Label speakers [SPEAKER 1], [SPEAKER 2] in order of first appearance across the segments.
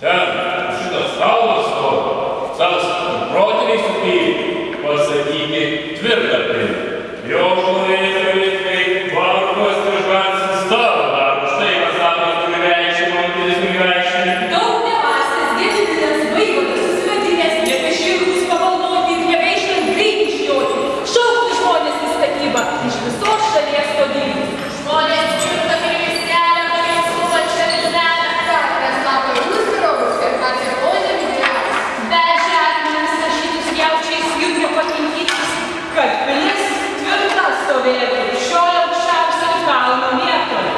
[SPEAKER 1] Ten šitas kalnas stovi, tas protiniai supyri, pasakyti tvirtapilį. Jo žmonės galėtai varkos ir žvarsis tavo darbą. Štai pasakas turi reikšimą, kitas turi reikšimą.
[SPEAKER 2] Daug nevastės, dėdinės vaigodas, susivedinės, nepeširgus pavalnoti ir nebeištant greit išjoti. Šaukti žmonės į statybą iš visos šalies sodybų.
[SPEAKER 3] Žmonės čiurta per miestelę, norės suvačią vilnelę. Kartais lapo rūsiraugus ir kartelonė vidėlę.
[SPEAKER 2] Vežė akmenis tašytus jaučiais judrio pakinkytus, kad pilis tvirta stovėtų šio aukščiausio kalno vietoje.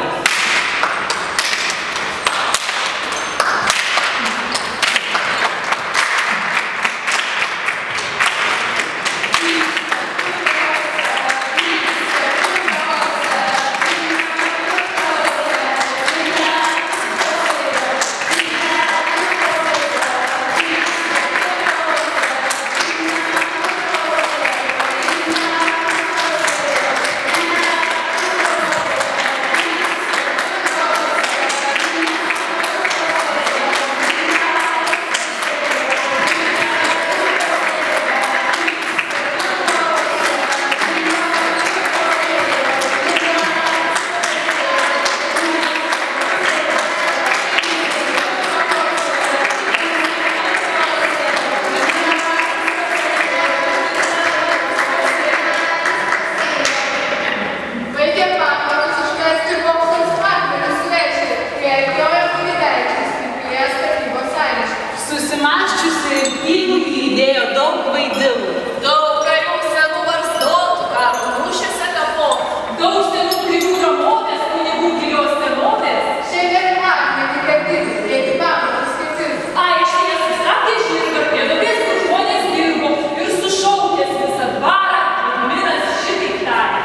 [SPEAKER 2] Susimąsčiusi ir įgūdį įdėjo daug vaidilų.
[SPEAKER 3] Daug karių senų varzdotų, karo mūšiuose kapotų.
[SPEAKER 2] Daug senų krivų ramovės, kunigų gilios senovės.
[SPEAKER 3] Šiandien akmenį kartyti, dėti pamatą skaitinti.
[SPEAKER 2] Aiškiai sustabdė žirgą, prie duobės, kur žmonės dirbo ir sušaukęs visą dvarą, minas šitaip tarė.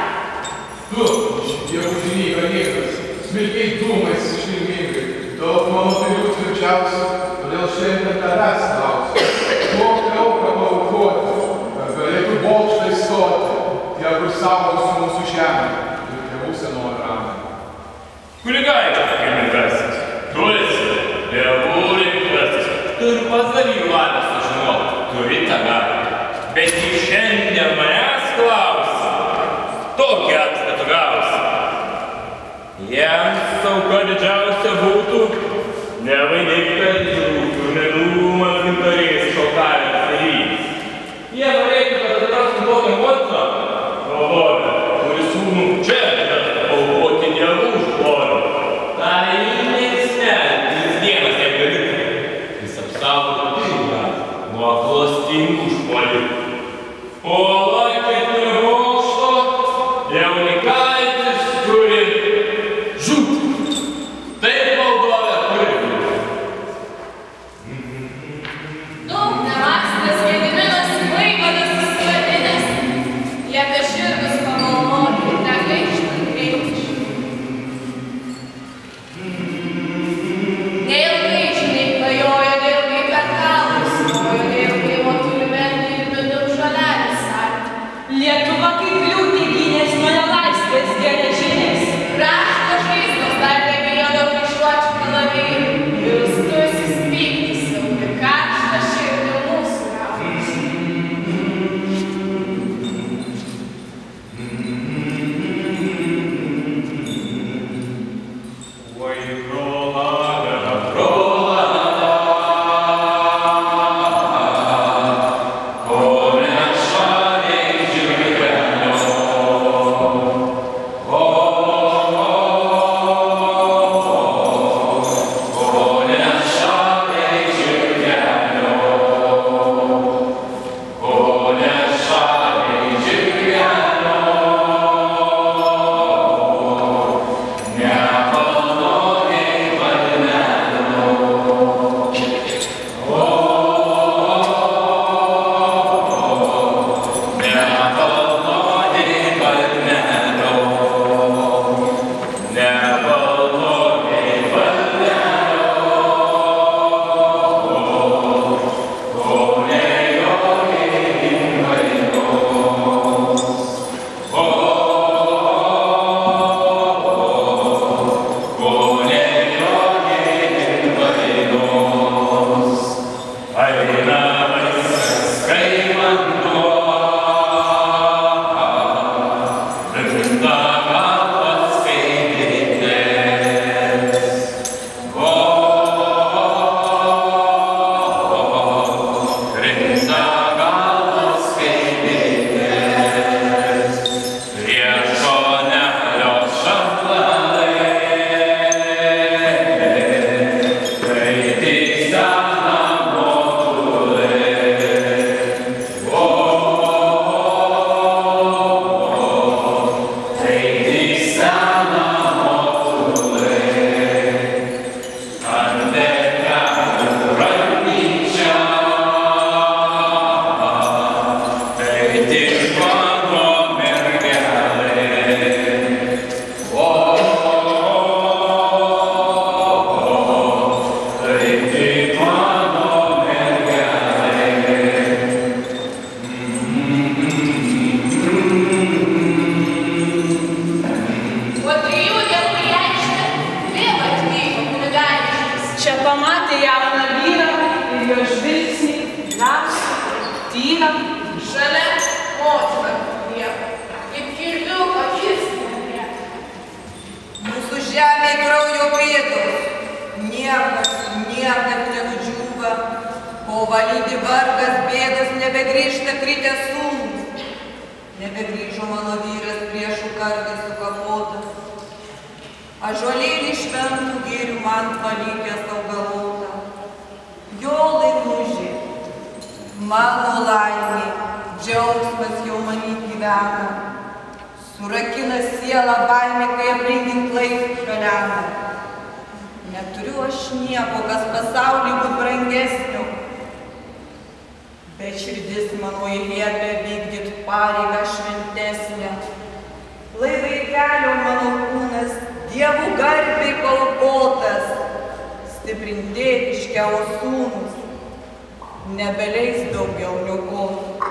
[SPEAKER 4] Tu, šitie užiniai galingas, smilkiai dūmais išlaimingai, daug mano turių tvirčiausių, todėl šiandien tavęs klausiu. Duok auką paaukoti, kad galėtų bokštai stoti, tie, kur saugosi mūsų žemę ir tėvų senojų ramę.
[SPEAKER 1] Kunigaitė, kilmingasis, tu esi dievų rimtesnis. Tu ir pats gali valią sužinoti, turi tą galią. Bet tik šiandien manęs klausi, tokį atstatą gausi. Jiems sauga didžiausia būtų, nevainiktas žūtų, nedūmas gintarės šaltarės darys. Jie norėtų, kad atrastum tokią motiną, galvoja, kuri sūnų čia aukoti dievų šlovę. Tai nesmetis dienas jam galėtų. Jis apsaugotų pilną nuo klastingų žmonių. O laikyti bokšto jaunikaitis turi žūti. Taip valdovė turi.
[SPEAKER 3] Daug nevastės Gediminas vaigodas susivadinęs. Jie apie žirgus pamalnoti ir negaištų greičių. Neilgai žiniai klajojo, neilgai per kalnus stojo, neilgai motulį vendį ir vidum žolelį sartį.
[SPEAKER 2] Lietuva kaip liūtė gynės nuo nelaisvės geležinės.
[SPEAKER 3] Krašto žaizdos dar nebijo daug išuočių kalavijų. Jūs tusis pyktis jau ir karštą širdį mūsų gauti.
[SPEAKER 1] Oi, brolade, brolade, ko nešaliai žirgenio. Ko nešaliai žirgenio. Ko nešaliai žirgenio. Nepanorėjai
[SPEAKER 2] kaimyną.
[SPEAKER 3] Šalia motina lieka, kaip kirviuko kirsti.
[SPEAKER 5] Mūsų žemė kraujo pėdos, niekas nenudžiūva, o valyti vargas bėdos nebegrįžta kritęs sūnus. Nebegrįžo mano vyras priešų kartais sukapotas, ąžuolėlį šventų girių man palikęs augalotą. Jo laimužė, mano laimė, džiaugsmas jau many gyvena, surakina sielą baimė, kai aplink ginklai šalena. Neturiu aš nieko, kas pasaulį būt brangesnio, bet širdis mano įliepia vykdyt pareigą šventesnę. Lai vaikelio mano kūnas dievų garbei paaukotas, stiprintėviškiavo sūnus, nebeleis daugiau niokot.